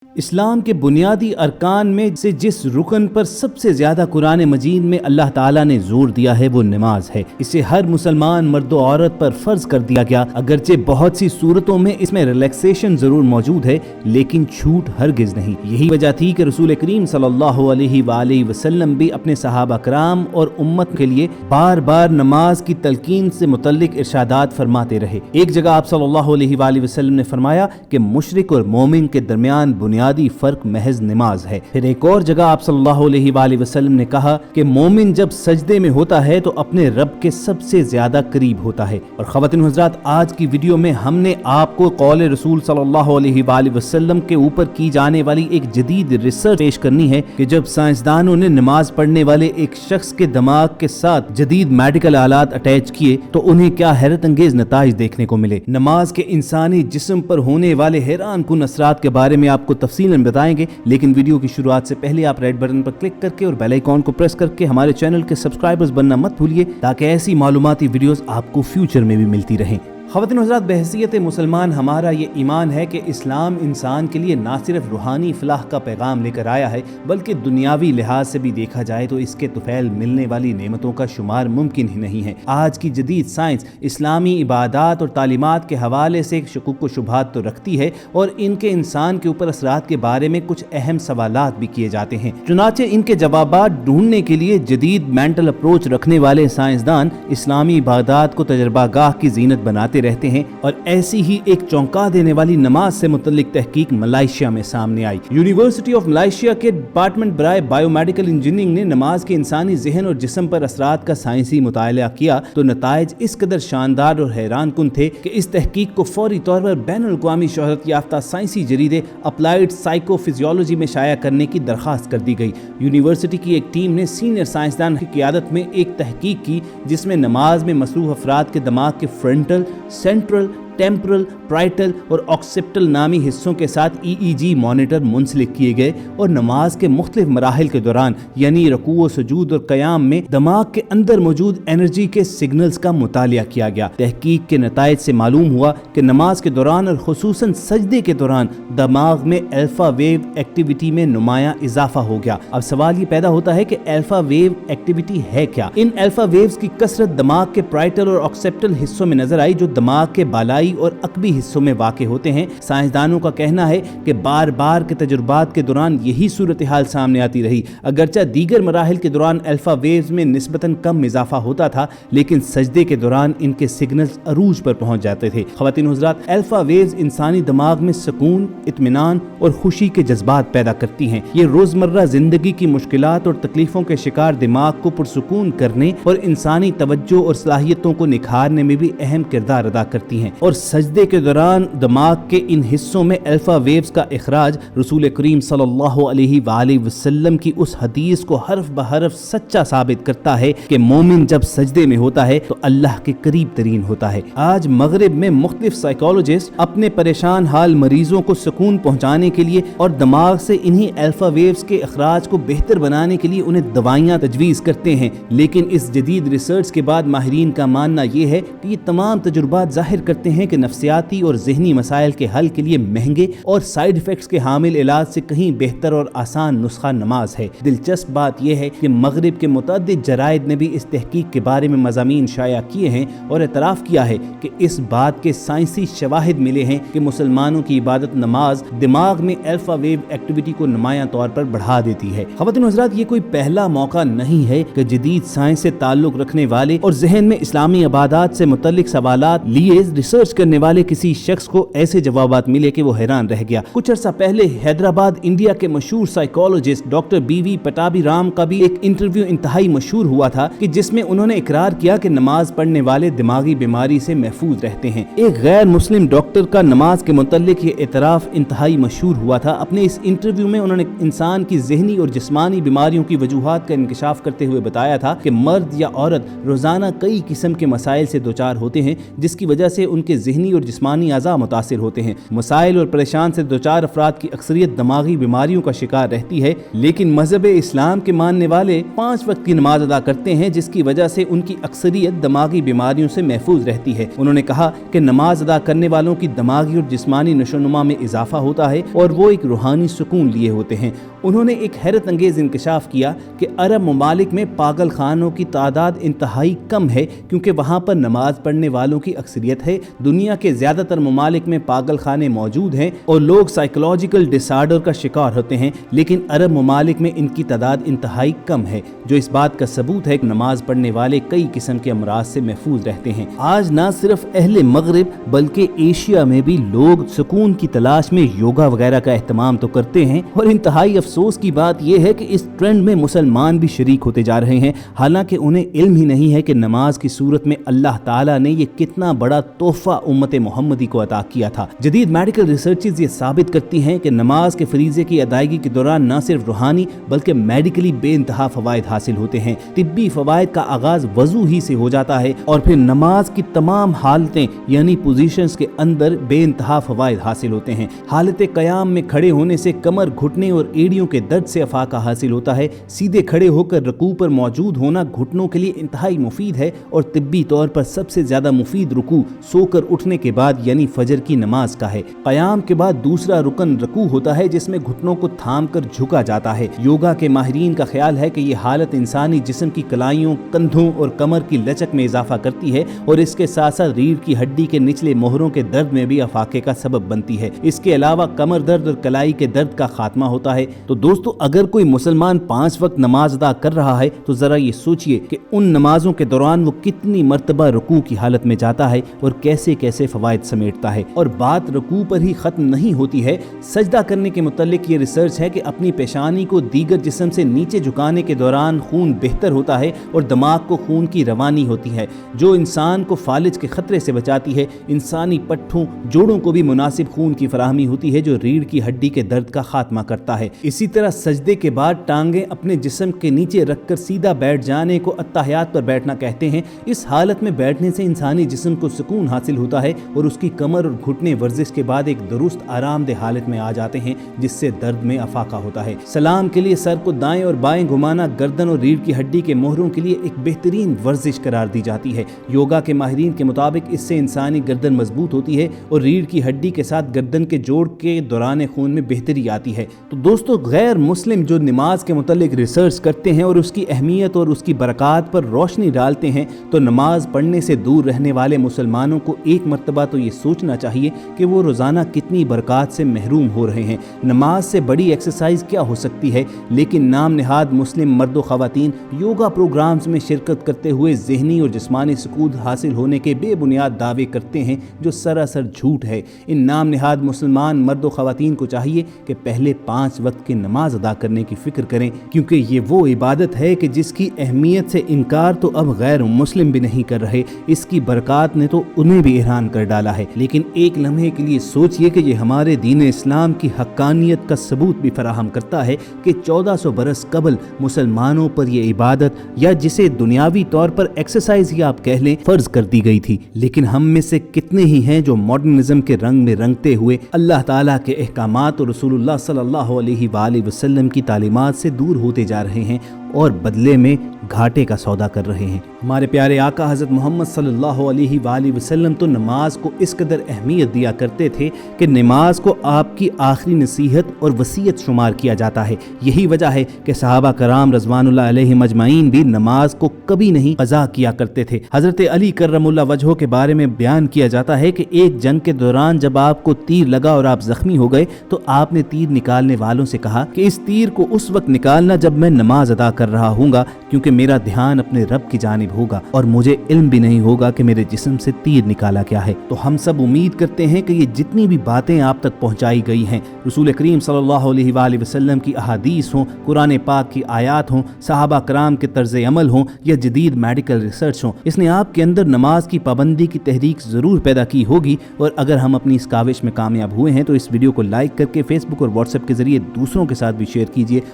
اسلام کے بنیادی ارکان میں سے جس رکن پر سب سے زیادہ قرآن مجید میں اللہ تعالیٰ نے زور دیا ہے وہ نماز ہے۔ اسے ہر مسلمان مرد و عورت پر فرض کر دیا گیا، اگرچہ بہت سی صورتوں میں اس میں ریلیکسیشن ضرور موجود ہے لیکن چھوٹ ہرگز نہیں۔ یہی وجہ تھی کہ رسول کریم صلی اللہ علیہ وآلہ وسلم بھی اپنے صحابہ کرام اور امت کے لیے بار بار نماز کی تلقین سے متعلق ارشادات فرماتے رہے۔ ایک جگہ آپ صلی اللہ علیہ وآلہ وسلم نے فرمایا کہ مشرک اور مومن کے درمیان بنیادی فرق محض نماز ہے۔ پھر ایک اور جگہ آپ صلی اللہ علیہ وآلہ وسلم نے کہا کہ مومن جب سجدے میں ہوتا ہے تو اپنے رب کے سب سے زیادہ قریب ہوتا ہے۔ اور خواتین و حضرات، آج کی ویڈیو میں ہم نے آپ کو قول رسول صلی اللہ علیہ وآلہ وسلم کے اوپر کی جانے والی ایک جدید ریسرچ پیش کرنی ہے کہ جب سائنسدانوں نے نماز پڑھنے والے ایک شخص کے دماغ کے ساتھ جدید میڈیکل آلات اٹیچ کیے تو انہیں کیا حیرت انگیز نتائج دیکھنے کو ملے۔ نماز کے انسانی جسم پر ہونے والے حیران کن اثرات کے بارے میں آپ کو تفصیلاً بتائیں گے، لیکن ویڈیو کی شروعات سے پہلے آپ ریڈ بٹن پر کلک کر کے اور بیل آئیکن کو پریس کر کے ہمارے چینل کے سبسکرائبرز بننا مت بھولیے تاکہ ایسی معلوماتی ویڈیوز آپ کو فیوچر میں بھی ملتی رہیں۔ خواتین و حضرات، بحیثیت مسلمان ہمارا یہ ایمان ہے کہ اسلام انسان کے لیے نہ صرف روحانی فلاح کا پیغام لے کر آیا ہے بلکہ دنیاوی لحاظ سے بھی دیکھا جائے تو اس کے طفیل ملنے والی نعمتوں کا شمار ممکن ہی نہیں ہے۔ آج کی جدید سائنس اسلامی عبادات اور تعلیمات کے حوالے سے شکوک و شبہات تو رکھتی ہے اور ان کے انسان کے اوپر اثرات کے بارے میں کچھ اہم سوالات بھی کیے جاتے ہیں۔ چنانچہ ان کے جوابات ڈھونڈنے کے لیے جدید مینٹل اپروچ رکھنے والے سائنسدان اسلامی عبادات کو تجربہ گاہ کی زینت بناتے رہتے ہیں، اور ایسی ہی ایک چونکا دینے والی نماز سے متعلق تحقیق ملائیشیا میں سامنے آئی۔ یونیورسٹی آف ملائیشیا کے ڈپارٹمنٹ برائے بائیو میڈیکل انجینئرنگ نے نماز کے انسانی ذہن اور جسم پر اثرات کا سائنسی مطالعہ کیا تو نتائج اس قدر شاندار اور حیران کن تھے کہ اس تحقیق کو فوری طور پر بین الاقوامی شہرت یافتہ سائنسی جریدے اپلائیڈ سائیکو فزیولوجی میں شائع کرنے کی درخواست کر دی گئی۔ یونیورسٹی کی ایک ٹیم نے سینئر سائنسدان کی قیادت میں ایک تحقیق کی جس میں نماز میں مصروف افراد کے دماغ کے فرنٹل، سینٹرل، ٹیمپرل، پرائٹل اور آکسیپٹل نامی حصوں کے ساتھ EEG مانیٹر منسلک کیے گئے اور نماز کے مختلف مراحل کے دوران یعنی رکوع و سجود اور قیام میں دماغ کے اندر موجود انرجی کے سگنلز کا مطالعہ کیا گیا۔ تحقیق کے نتائج سے معلوم ہوا کہ نماز کے دوران اور خصوصاً سجدے کے دوران دماغ میں الفا ویو ایکٹیویٹی میں نمایاں اضافہ ہو گیا۔ اب سوال یہ پیدا ہوتا ہے کہ الفا ویو ایکٹیویٹی ہے کیا؟ ان الفا ویوز کی کثرت دماغ کے پرائٹل اور آکسیپٹل حصوں میں نظر آئی جو دماغ کے بالائی اور عقبی حصوں میں واقع ہوتے ہیں۔ سائنسدانوں کا کہنا ہے کہ بار بار کے تجربات کے دوران یہی صورتحال سامنے آتی رہی، اگرچہ دیگر مراحل کے دوران الفا ویوز میں نسبتاً کم اضافہ ہوتا تھا لیکن سجدے کے دوران ان کے سگنلز عروج پر پہنچ جاتے تھے۔ خواتین و حضرات، الفا ویوز انسانی دماغ میں سکون، اطمینان اور خوشی کے جذبات پیدا کرتی ہیں۔ یہ روزمرہ زندگی کی مشکلات اور تکلیفوں کے شکار دماغ کو پرسکون کرنے اور انسانی توجہ اور صلاحیتوں کو نکھارنے میں بھی اہم کردار ادا کرتی ہیں، اور سجدے کے دوران دماغ کے ان حصوں میں الفا ویوز کا اخراج رسول کریم صلی اللہ علیہ وآلہ وسلم کی اس حدیث کو حرف بحرف سچا ثابت کرتا ہے کہ مومن جب سجدے میں ہوتا ہے تو اللہ کے قریب ترین ہوتا ہے۔ آج مغرب میں مختلف سائیکالوجسٹ اپنے پریشان حال مریضوں کو سکون پہنچانے کے لیے اور دماغ سے انہی الفا ویوز کے اخراج کو بہتر بنانے کے لیے انہیں دوائیاں تجویز کرتے ہیں، لیکن اس جدید ریسرچ کے بعد ماہرین کا ماننا یہ ہے کہ یہ تمام تجربات ظاہر کرتے ہیں کہ نفسیاتی اور ذہنی مسائل کے حل کے لیے مہنگے اور سائیڈ ایفیکٹس کے حامل علاج سے کہیں بہتر اور آسان نسخہ نماز ہے۔ دلچسپ بات یہ ہے کہ مغرب کے متعدد جرائد نے بھی اس تحقیق کے بارے میں مضامین شائع کیے ہیں اور اعتراف کیا ہے کہ اس بات کے سائنسی شواہد ملے ہیں کہ مسلمانوں کی عبادت نماز دماغ میں الفا ویو ایکٹیویٹی کو نمایاں طور پر بڑھا دیتی ہے۔ خواتین و حضرات، یہ کوئی پہلا موقع نہیں ہے کہ جدید سائنس سے تعلق رکھنے والے اور ذہن میں اسلامی عبادات سے متعلق سوالات لیے ریسرچ کرنے والے کسی شخص کو ایسے جوابات ملے کہ وہ حیران رہ گیا۔ کچھ عرصہ پہلے حیدرآباد انڈیا کے مشہور سائیکالوجسٹ ڈاکٹر BV پٹابی رام کا بھی ایک انٹرویو انتہائی مشہور ہوا تھا کہ جس میں انہوں نے اقرار کیا کہ نماز پڑھنے والے دماغی بیماری سے محفوظ رہتے ہیں۔ ایک غیر مسلم ڈاکٹر کا نماز کے متعلق یہ اعتراف انتہائی مشہور ہوا تھا۔ اپنے اس انٹرویو میں انہوں نے انسان کی ذہنی اور جسمانی بیماریوں کی وجوہات کا انکشاف کرتے ہوئے بتایا تھا کہ مرد یا عورت روزانہ کئی قسم کے مسائل سے دوچار ہوتے ہیں جس کی وجہ سے ان کے ذہنی اور جسمانی اعضاء متاثر ہوتے ہیں۔ مسائل اور پریشان سے دوچار افراد کی اکثریت دماغی بیماریوں کا شکار رہتی ہے، لیکن مذہب اسلام کے ماننے والے 5 وقت کی نماز ادا کرتے ہیں، جس کی وجہ سے ان کی اکثریت دماغی بیماریوں سے محفوظ رہتی ہے۔ انہوں نے کہا کہ نماز ادا کرنے والوں کی دماغی اور جسمانی نشو و نما میں اضافہ ہوتا ہے اور وہ ایک روحانی سکون لیے ہوتے ہیں۔ انہوں نے ایک حیرت انگیز انکشاف کیا کہ عرب ممالک میں پاگل خانوں کی تعداد انتہائی کم ہے، کیونکہ وہاں پر نماز پڑھنے والوں کی اکثریت ہے۔ دنیا کے زیادہ تر ممالک میں پاگل خانے موجود ہیں اور لوگ سائیکولوجیکل ڈس آرڈر کا شکار ہوتے ہیں، لیکن عرب ممالک میں ان کی تعداد انتہائی کم ہے، جو اس بات کا ثبوت ہے کہ نماز پڑھنے والے کئی قسم کے امراض سے محفوظ رہتے ہیں۔ آج نہ صرف اہل مغرب بلکہ ایشیا میں بھی لوگ سکون کی تلاش میں یوگا وغیرہ کا اہتمام تو کرتے ہیں، اور انتہائی افسوس کی بات یہ ہے کہ اس ٹرینڈ میں مسلمان بھی شریک ہوتے جا رہے ہیں، حالانکہ انہیں علم ہی نہیں ہے کہ نماز کی صورت میں اللہ تعالیٰ نے یہ کتنا بڑا تحفہ امت محمدی کو عطا کیا تھا۔ جدید میڈیکل ریسرچز یہ ثابت کرتی ہیں کہ نماز کے فریضے کی ادائیگی کے دوران نہ صرف روحانی بلکہ میڈیکلی بے انتہا فوائد حاصل ہوتے ہیں۔ طبی فوائد کا آغاز وضو ہی سے ہو جاتا ہے اور پھر نماز کی تمام حالتیں یعنی پوزیشنز کے اندر بے انتہا فوائد حاصل ہوتے ہیں۔ حالت قیام میں کھڑے ہونے سے کمر، گھٹنے اور ایڑیوں کے درد سے افاقہ حاصل ہوتا ہے۔ سیدھے کھڑے ہو کر رکوع پر موجود ہونا گھٹنوں کے لیے انتہائی مفید ہے، اور طبی طور پر سب سے زیادہ مفید رکوع سو کر اٹھنے کے بعد یعنی فجر کی نماز کا ہے۔ قیام کے بعد دوسرا رکن رکوع ہوتا ہے، جس میں گھٹنوں کو تھام کر جھکا جاتا ہے۔ یوگا کے ماہرین کا خیال ہے کہ یہ حالت انسانی جسم کی کلائیوں، کندھوں اور کمر کی لچک میں اضافہ کرتی ہے، اور اس کے ساتھ ساتھ ریڑھ کی ہڈی کے نچلے موہروں کے درد میں بھی افاقے کا سبب بنتی ہے۔ اس کے علاوہ کمر درد اور کلائی کے درد کا خاتمہ ہوتا ہے۔ تو دوستو، اگر کوئی مسلمان 5 وقت نماز ادا کر رہا ہے تو ذرا یہ سوچئے کہ ان نمازوں کے دوران وہ کتنی مرتبہ رکوع کی حالت میں جاتا ہے اور کیسے کیسے فوائد سمیٹتا ہے۔ اور بات رکوع پر ہی ختم نہیں ہوتی ہے، سجدہ کرنے کے متعلق یہ ریسرچ ہے کہ اپنی پیشانی کو دیگر جسم سے نیچے جھکانے کے دوران خون بہتر ہوتا ہے اور دماغ کو خون کی روانی ہوتی ہے، جو انسان کو فالج کے خطرے سے بچاتی ہے۔ انسانی پٹھوں، جوڑوں کو بھی مناسب خون کی فراہمی ہوتی ہے، جو ریڑھ کی ہڈی کے درد کا خاتمہ کرتا ہے۔ اسی طرح سجدے کے بعد ٹانگیں اپنے جسم کے نیچے رکھ کر سیدھا بیٹھ جانے کو اتحیات پر بیٹھنا کہتے ہیں۔ اس حالت میں بیٹھنے سے انسانی جسم کو سکون حاصل ہوتا ہے اور اس کی کمر اور گھٹنے ورزش کے بعد ایک درست آرام دہ حالت میں آ جاتے ہیں، جس سے درد میں افاقہ ہوتا ہے۔ سلام کے لیے سر کو دائیں اور بائیں گھمانا گردن اور ریڑھ کی ہڈی کے موہروں کے لیے ایک بہترین ورزش قرار دی جاتی ہے۔ یوگا کے ماہرین کے مطابق اس سے انسانی گردن مضبوط ہوتی ہے اور ریڑھ کی ہڈی کے ساتھ گردن کے جوڑ کے دوران خون میں بہتری آتی ہے۔ تو دوستو، غیر مسلم جو نماز کے متعلق ریسرچ کرتے ہیں اور اس کی اہمیت اور اس کی برکات پر روشنی ڈالتے ہیں، تو نماز پڑھنے سے دور رہنے والے مسلمانوں کو ایک مرتبہ تو یہ سوچنا چاہیے کہ وہ روزانہ کتنی برکات سے محروم ہو رہے ہیں۔ نماز سے بڑی ایکسرسائز کیا ہو سکتی ہے؟ لیکن نام نہاد مسلم مرد و خواتین یوگا پروگرامز میں شرکت کرتے ہوئے ذہنی اور جسمانی سکون حاصل ہونے کے بے بنیاد دعوے کرتے ہیں، جو سراسر جھوٹ ہے۔ ان نام نہاد مسلمان مرد و خواتین کو چاہیے کہ پہلے 5 وقت کی نماز ادا کرنے کی فکر کریں، کیونکہ یہ وہ عبادت ہے کہ جس کی اہمیت سے انکار تو اب غیر مسلم بھی نہیں کر رہے۔ اس کی برکات نے تو انہیں بھی حیران کر ڈالا ہے۔ لیکن ایک لمحے کے لیے سوچئے کہ یہ ہمارے دین اسلام کی حقانیت کا ثبوت بھی فراہم کرتا ہے کہ 1400 برس قبل مسلمانوں پر یہ عبادت، یا جسے دنیاوی طور پر ایکسرسائز ہی آپ کہہ لیں، فرض کر دی گئی تھی۔ لیکن ہم میں سے کتنے ہی ہیں جو ماڈرنزم کے رنگ میں رنگتے ہوئے اللہ تعالیٰ کے احکامات اور رسول اللہ صلی اللہ علیہ وآلہ وسلم کی تعلیمات سے دور ہوتے جا رہے ہیں اور بدلے میں گھاٹے کا سودا کر رہے ہیں۔ ہمارے پیارے آقا حضرت محمد صلی اللہ علیہ وآلہ وسلم تو نماز کو اس قدر اہمیت دیا کرتے تھے کہ نماز کو آپ کی آخری نصیحت اور وصیت شمار کیا جاتا ہے۔ یہی وجہ ہے کہ صحابہ کرام رضوان اللہ علیہم اجمعین بھی نماز کو کبھی نہیں قضا کیا کرتے تھے۔ حضرت علی کرم اللہ وجہہ کے بارے میں بیان کیا جاتا ہے کہ ایک جنگ کے دوران جب آپ کو تیر لگا اور آپ زخمی ہو گئے تو آپ نے تیر نکالنے والوں سے کہا کہ اس تیر کو اس وقت نکالنا جب میں نماز ادا کر رہا ہوں گا، کیونکہ میرا دھیان اپنے رب کی جانب ہوگا اور مجھے علم بھی نہیں ہوگا کہ میرے جسم سے تیر نکالا کیا ہے۔ تو ہم سب امید کرتے ہیں کہ یہ جتنی بھی باتیں آپ تک پہنچائی گئی ہیں، رسول کریم صلی اللہ علیہ وآلہ وسلم کی احادیث ہوں، قرآن پاک کی آیات ہوں، صحابہ کرام کے طرز عمل ہوں یا جدید میڈیکل ریسرچ ہوں، اس نے آپ کے اندر نماز کی پابندی کی تحریک ضرور پیدا کی ہوگی۔ اور اگر ہم اپنی اس کاوش میں کامیاب ہوئے ہیں تو اس ویڈیو کو لائک کر کے فیس بک اور واٹس ایپ کے ذریعے دوسروں کے ساتھ بھی شیئر کیجیے،